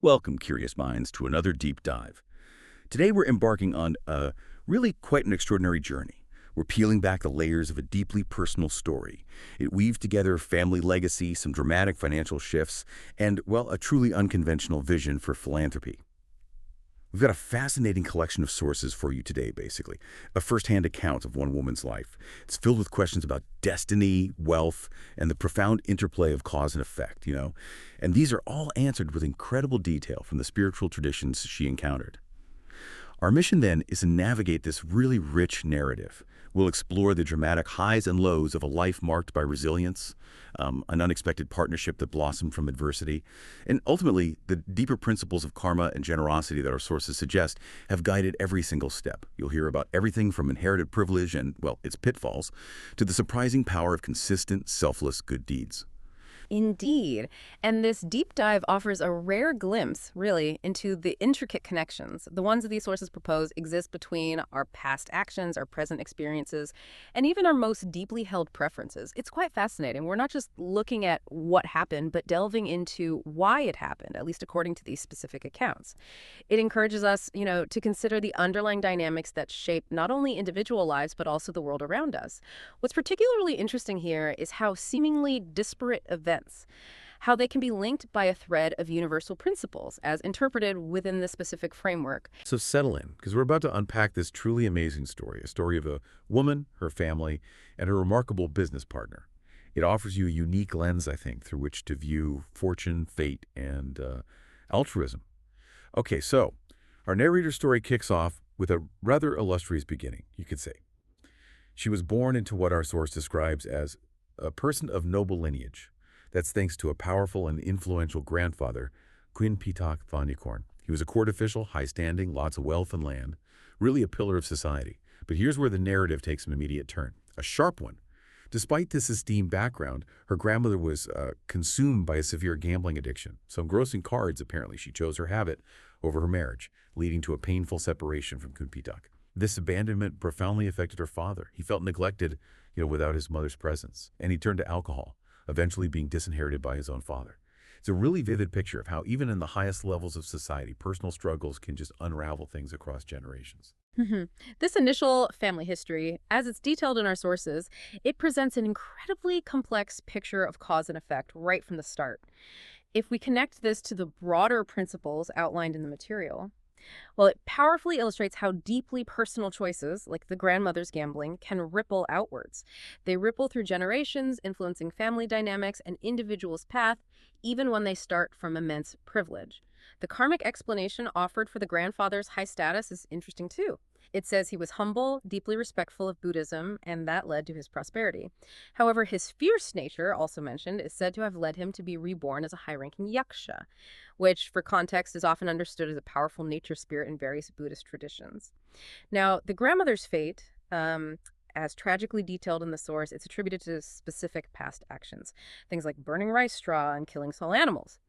Welcome, curious minds, to another deep dive. Today we're embarking on really quite an extraordinary journey. We're peeling back the layers of a deeply personal story. It weaves together family legacy, some dramatic financial shifts, and, well, a truly unconventional vision for philanthropy. We've got a fascinating collection of sources for you today, basically. A first-hand account of one woman's life. It's filled with questions about destiny, wealth, and the profound interplay of cause and effect. And these are all answered with incredible detail from the spiritual traditions she encountered. Our mission, then, is to navigate this really rich narrative. We'll explore the dramatic highs and lows of a life marked by resilience, an unexpected partnership that blossomed from adversity, and ultimately, the deeper principles of karma and generosity that our sources suggest have guided every single step. You'll hear about everything from inherited privilege and, well, its pitfalls, to the surprising power of consistent, selfless good deeds. Indeed. And this deep dive offers a rare glimpse, really, into the intricate connections. The ones that these sources propose exist between our past actions, our present experiences, and even our most deeply held preferences. It's quite fascinating. We're not just looking at what happened, but delving into why it happened, at least according to these specific accounts. It encourages us, to consider the underlying dynamics that shape not only individual lives, but also the world around us. What's particularly interesting here is how seemingly disparate events, how they can be linked by a thread of universal principles as interpreted within the specific framework. So settle in, because we're about to unpack this truly amazing story, a story of a woman, her family, and her remarkable business partner. It offers you a unique lens, I think, through which to view fortune, fate, and altruism. Okay, so our narrator's story kicks off with a rather illustrious beginning, you could say. She was born into what our source describes as a person of noble lineage. That's thanks to a powerful and influential grandfather, Quinn Pitak von Eukorn. He was a court official, high standing, lots of wealth and land, really a pillar of society. But here's where the narrative takes an immediate turn, a sharp one. Despite this esteemed background, her grandmother was consumed by a severe gambling addiction. So engrossing cards, apparently, she chose her habit over her marriage, leading to a painful separation from Quinn Pitak. This abandonment profoundly affected her father. He felt neglected, without his mother's presence, and he turned to alcohol, eventually being disinherited by his own father. It's a really vivid picture of how even in the highest levels of society, personal struggles can just unravel things across generations. Mhm. This initial family history, as it's detailed in our sources, it presents an incredibly complex picture of cause and effect right from the start. If we connect this to the broader principles outlined in the material, well, it powerfully illustrates how deeply personal choices, like the grandmother's gambling, can ripple outwards. They ripple through generations, influencing family dynamics and individuals' path, even when they start from immense privilege. The karmic explanation offered for the grandfather's high status is interesting too. It says he was humble, deeply respectful of Buddhism, and that led to his prosperity. However, his fierce nature, also mentioned, is said to have led him to be reborn as a high-ranking yaksha, which, for context, is often understood as a powerful nature spirit in various Buddhist traditions. Now, the grandmother's fate, as tragically detailed in the source, it's attributed to specific past actions, things like burning rice straw and killing small animals.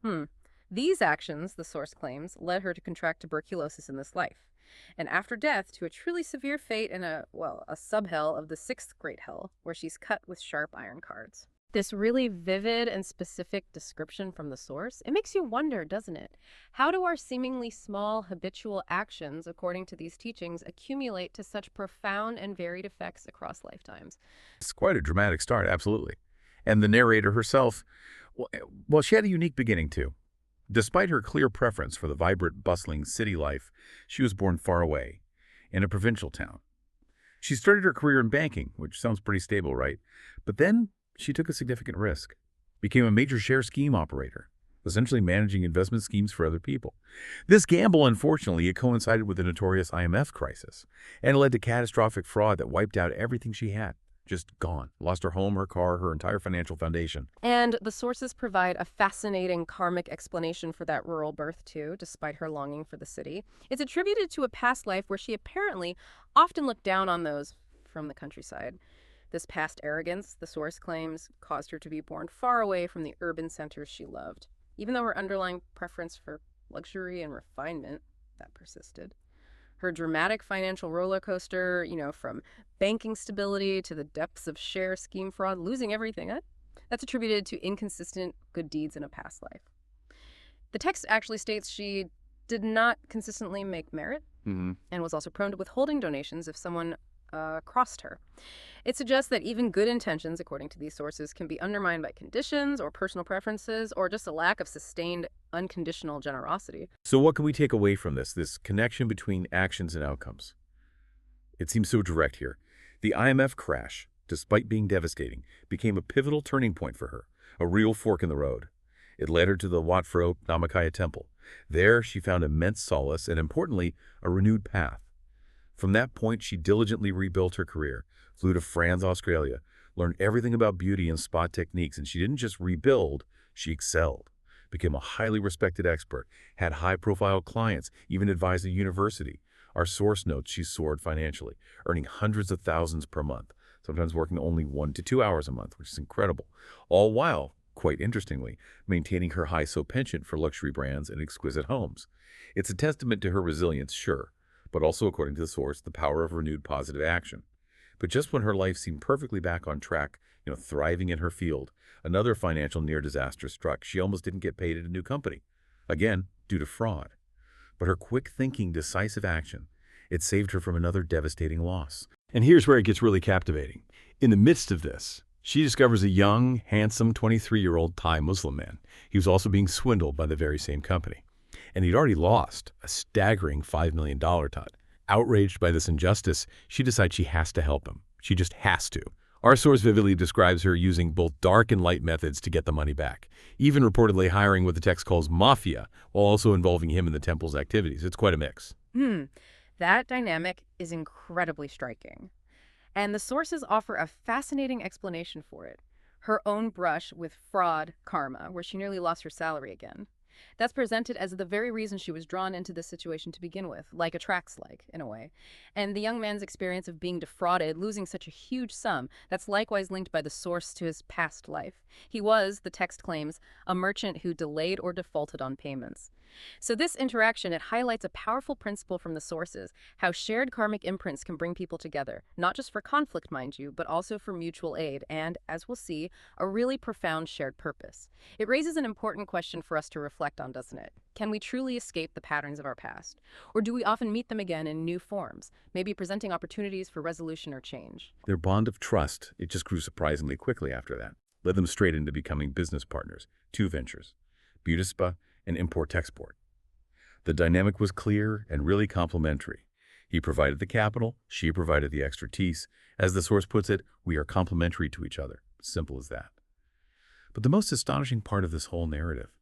These actions, the source claims, led her to contract tuberculosis in this life, and after death to a truly severe fate in a subhell of the sixth great hell, where she's cut with sharp iron cards. This really vivid and specific description from the source, it makes you wonder, doesn't it? How do our seemingly small habitual actions, according to these teachings, accumulate to such profound and varied effects across lifetimes? It's quite a dramatic start, absolutely. And the narrator herself, well, she had a unique beginning, too. Despite her clear preference for the vibrant, bustling city life, she was born far away, in a provincial town. She started her career in banking, which sounds pretty stable, right? But then she took a significant risk, became a major share scheme operator, essentially managing investment schemes for other people. This gamble, unfortunately, it coincided with the notorious IMF crisis, and it led to catastrophic fraud that wiped out everything she had. Just gone. Lost her home, her car, her entire financial foundation. And the sources provide a fascinating karmic explanation for that rural birth, too, despite her longing for the city. It's attributed to a past life where she apparently often looked down on those from the countryside. This past arrogance, the source claims, caused her to be born far away from the urban centers she loved, even though her underlying preference for luxury and refinement, that persisted. Her dramatic financial roller coaster, from banking stability to the depths of share scheme fraud, losing everything, that's attributed to inconsistent good deeds in a past life. The text actually states she did not consistently make merit and was also prone to withholding donations if someone crossed her. It suggests that even good intentions, according to these sources, can be undermined by conditions or personal preferences or just a lack of sustained unconditional generosity. So what can we take away from this connection between actions and outcomes? It seems so direct here. The IMF crash, despite being devastating, became a pivotal turning point for her, a real fork in the road. It led her to the Wat Phra Namakaya temple. There, she found immense solace and, importantly, a renewed path. From that point, she diligently rebuilt her career, flew to France, Australia, learned everything about beauty and spa techniques, and she didn't just rebuild, she excelled, became a highly respected expert, had high-profile clients, even advised a university. Our source notes she soared financially, earning hundreds of thousands per month, sometimes working only 1 to 2 hours a month, which is incredible, all while, quite interestingly, maintaining her high-so penchant for luxury brands and exquisite homes. It's a testament to her resilience, sure, but also, according to the source, the power of renewed positive action. But just when her life seemed perfectly back on track, thriving in her field, another financial near disaster struck. She almost didn't get paid at a new company, again, due to fraud. But her quick thinking, decisive action, it saved her from another devastating loss. And here's where it gets really captivating. In the midst of this, she discovers a young, handsome 23-year-old Thai Muslim man. He was also being swindled by the very same company. And he'd already lost a staggering $5 million tot. Outraged by this injustice, she decides she has to help him. She just has to. Our source vividly describes her using both dark and light methods to get the money back, even reportedly hiring what the text calls mafia, while also involving him in the temple's activities. It's quite a mix. That dynamic is incredibly striking. And the sources offer a fascinating explanation for it. Her own brush with fraud karma, where she nearly lost her salary again. That's presented as the very reason she was drawn into this situation to begin with, like attracts like, in a way. And the young man's experience of being defrauded, losing such a huge sum, that's likewise linked by the source to his past life. He was, the text claims, a merchant who delayed or defaulted on payments. So this interaction, it highlights a powerful principle from the sources, how shared karmic imprints can bring people together, not just for conflict, mind you, but also for mutual aid and, as we'll see, a really profound shared purpose. It raises an important question for us to reflect on, doesn't it? Can we truly escape the patterns of our past? Or do we often meet them again in new forms, maybe presenting opportunities for resolution or change? Their bond of trust, it just grew surprisingly quickly after that, led them straight into becoming business partners, 2 ventures, beauty spa and import-export. The dynamic was clear and really complementary. He provided the capital, she provided the expertise. As the source puts it, we are complementary to each other. Simple as that. But the most astonishing part of this whole narrative,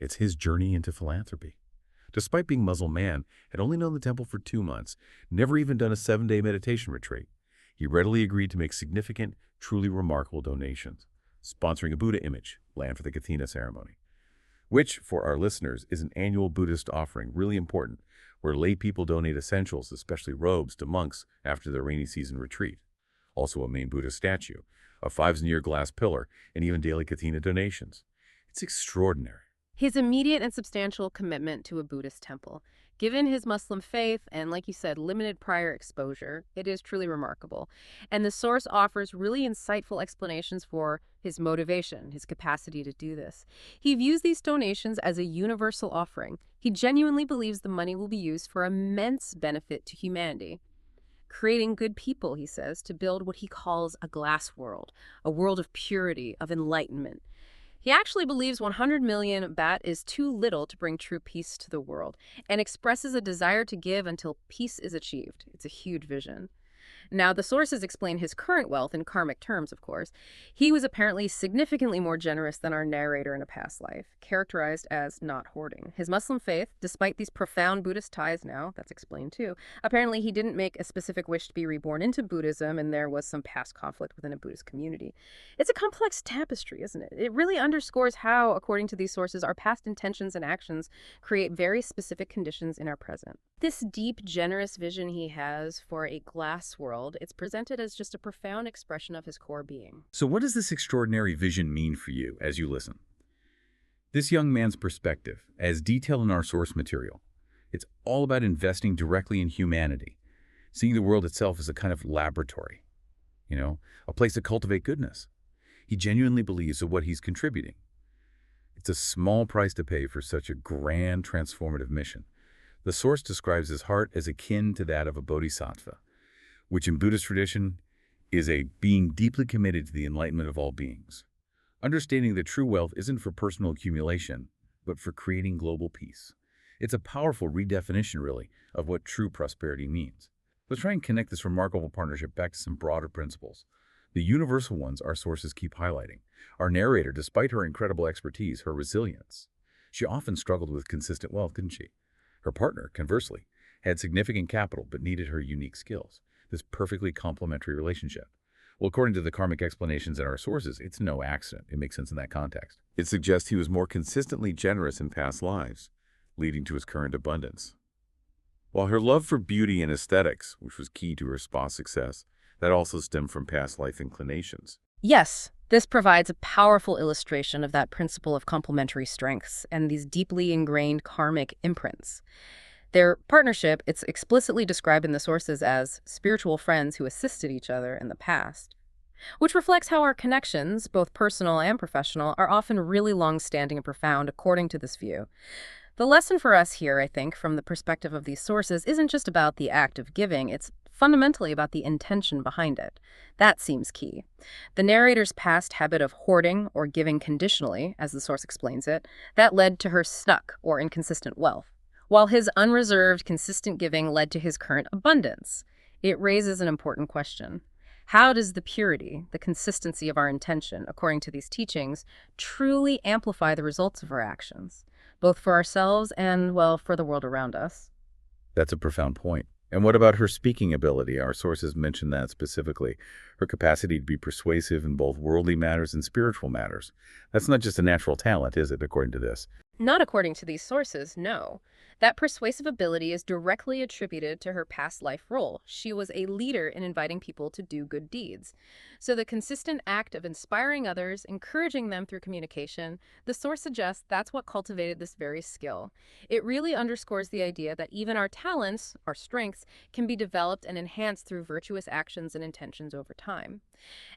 it's his journey into philanthropy. Despite being Muslim man, had only known the temple for 2 months, never even done a 7-day meditation retreat. He readily agreed to make significant, truly remarkable donations, sponsoring a Buddha image, land for the Kathina ceremony, which, for our listeners, is an annual Buddhist offering, really important, where lay people donate essentials, especially robes, to monks after their rainy season retreat. Also a main Buddha statue, a 5-year glass pillar, and even daily Kathina donations. It's extraordinary. His immediate and substantial commitment to a Buddhist temple. Given his Muslim faith and, like you said, limited prior exposure, it is truly remarkable. And the source offers really insightful explanations for his motivation, his capacity to do this. He views these donations as a universal offering. He genuinely believes the money will be used for immense benefit to humanity. Creating good people, he says, to build what he calls a glass world, a world of purity, of enlightenment. He actually believes 100 million baht is too little to bring true peace to the world and expresses a desire to give until peace is achieved. It's a huge vision. Now, the sources explain his current wealth in karmic terms, of course. He was apparently significantly more generous than our narrator in a past life, characterized as not hoarding. His Muslim faith, despite these profound Buddhist ties now, that's explained too, apparently he didn't make a specific wish to be reborn into Buddhism, and there was some past conflict within a Buddhist community. It's a complex tapestry, isn't it? It really underscores how, according to these sources, our past intentions and actions create very specific conditions in our present. This deep, generous vision he has for a glass world, it's presented as just a profound expression of his core being. So what does this extraordinary vision mean for you as you listen? This young man's perspective, as detailed in our source material, it's all about investing directly in humanity, seeing the world itself as a kind of laboratory, a place to cultivate goodness. He genuinely believes in what he's contributing. It's a small price to pay for such a grand transformative mission. The source describes his heart as akin to that of a bodhisattva, which in Buddhist tradition is a being deeply committed to the enlightenment of all beings. Understanding that true wealth isn't for personal accumulation, but for creating global peace. It's a powerful redefinition, really, of what true prosperity means. Let's try and connect this remarkable partnership back to some broader principles. The universal ones our sources keep highlighting. Our narrator, despite her incredible expertise, her resilience. She often struggled with consistent wealth, couldn't she? Her partner, conversely, had significant capital but needed her unique skills. This perfectly complementary relationship. Well, according to the karmic explanations in our sources, it's no accident. It makes sense in that context. It suggests he was more consistently generous in past lives, leading to his current abundance. While her love for beauty and aesthetics, which was key to her spa success, that also stemmed from past life inclinations. Yes, this provides a powerful illustration of that principle of complementary strengths and these deeply ingrained karmic imprints. Their partnership, it's explicitly described in the sources as spiritual friends who assisted each other in the past, which reflects how our connections, both personal and professional, are often really long-standing and profound according to this view. The lesson for us here, I think, from the perspective of these sources, isn't just about the act of giving, it's fundamentally about the intention behind it. That seems key. The narrator's past habit of hoarding or giving conditionally, as the source explains it, that led to her stuck or inconsistent wealth, while his unreserved, consistent giving led to his current abundance. It raises an important question. How does the purity, the consistency of our intention, according to these teachings, truly amplify the results of our actions, both for ourselves and, well, for the world around us? That's a profound point. And what about her speaking ability? Our sources mention that specifically. Her capacity to be persuasive in both worldly matters and spiritual matters. That's not just a natural talent, is it, according to this? Not according to these sources, no. That persuasive ability is directly attributed to her past life role. She was a leader in inviting people to do good deeds. So the consistent act of inspiring others, encouraging them through communication, the source suggests that's what cultivated this very skill. It really underscores the idea that even our talents, our strengths, can be developed and enhanced through virtuous actions and intentions over time.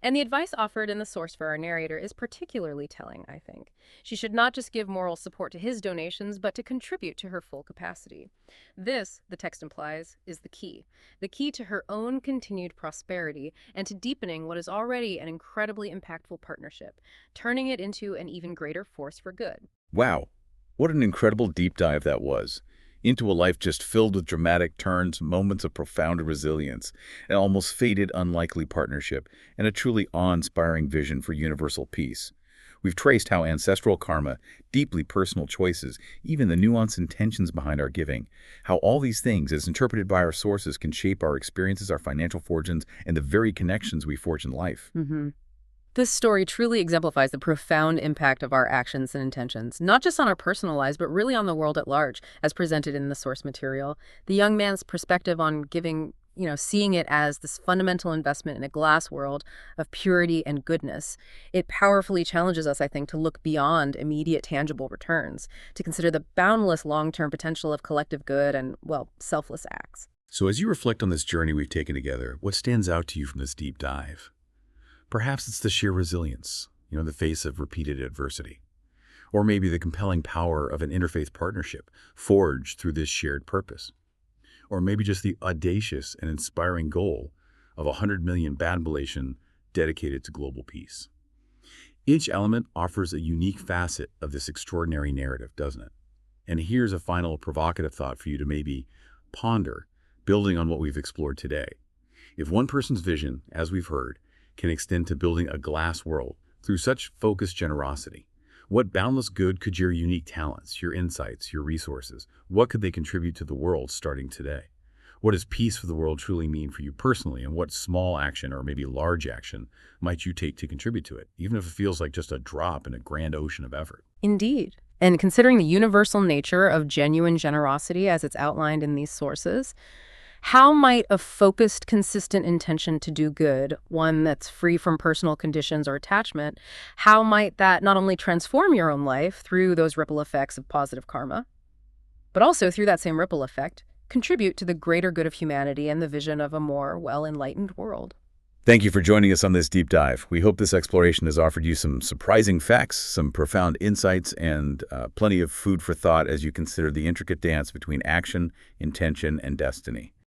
And the advice offered in the source for our narrator is particularly telling, I think. She should not just give moral support to his donations, but to contribute to her full capacity. This, the text implies, is the key to her own continued prosperity and to deepening what is already an incredibly impactful partnership, turning it into an even greater force for good. Wow, what an incredible deep dive that was. Into a life just filled with dramatic turns, moments of profound resilience, an almost fated unlikely partnership, and a truly awe-inspiring vision for universal peace. We've traced how ancestral karma, deeply personal choices, even the nuanced intentions behind our giving, how all these things, as interpreted by our sources, can shape our experiences, our financial fortunes, and the very connections we forge in life. This story truly exemplifies the profound impact of our actions and intentions, not just on our personal lives, but really on the world at large, as presented in the source material. The young man's perspective on giving, seeing it as this fundamental investment in a glass world of purity and goodness, it powerfully challenges us, I think, to look beyond immediate tangible returns, to consider the boundless long-term potential of collective good and, well, selfless acts. So as you reflect on this journey we've taken together, what stands out to you from this deep dive? Perhaps it's the sheer resilience, in the face of repeated adversity. Or maybe the compelling power of an interfaith partnership forged through this shared purpose. Or maybe just the audacious and inspiring goal of 100 million population dedicated to global peace. Each element offers a unique facet of this extraordinary narrative, doesn't it? And here's a final provocative thought for you to maybe ponder, building on what we've explored today. If one person's vision, as we've heard, can extend to building a glass world through such focused generosity, what boundless good could your unique talents, your insights, your resources, what could they contribute to the world starting today? What does peace for the world truly mean for you personally, and what small action or maybe large action might you take to contribute to it, even if it feels like just a drop in a grand ocean of effort? Indeed. And considering the universal nature of genuine generosity as it's outlined in these sources, how might a focused, consistent intention to do good, one that's free from personal conditions or attachment, how might that not only transform your own life through those ripple effects of positive karma, but also through that same ripple effect, contribute to the greater good of humanity and the vision of a more well-enlightened world? Thank you for joining us on this deep dive. We hope this exploration has offered you some surprising facts, some profound insights, and plenty of food for thought as you consider the intricate dance between action, intention, and destiny.